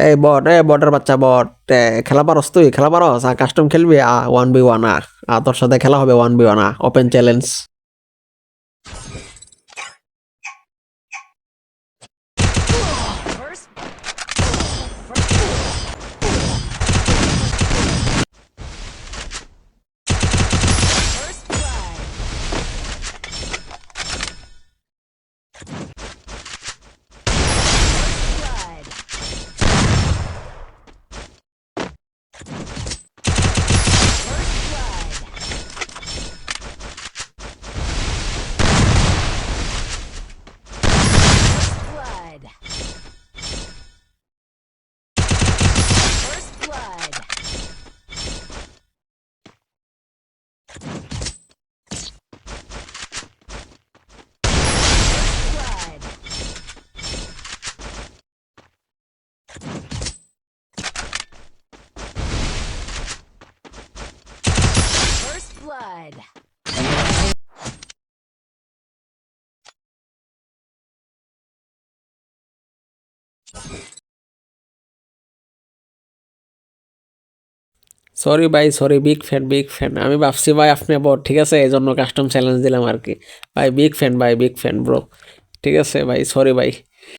এই বটের বাচ্চা বট, খেলা পারস তুই? খেলা পারস? কাস্টম খেলবি? 1v1 তোর সাথে খেলা হবে 1v1 ওপেন চ্যালেঞ্জ। সরি ভাই, sorry, big fan, big fan. আমি ভাবছি ভাই আপনি বট, ঠিক আছে, এই জন্য কাস্টম চ্যালেঞ্জ দিলাম আর কি। ভাই বিগ ফ্যান, ভাই বিগ ফ্যান ব্রো। ঠিক আছে ভাই, সরি ভাই।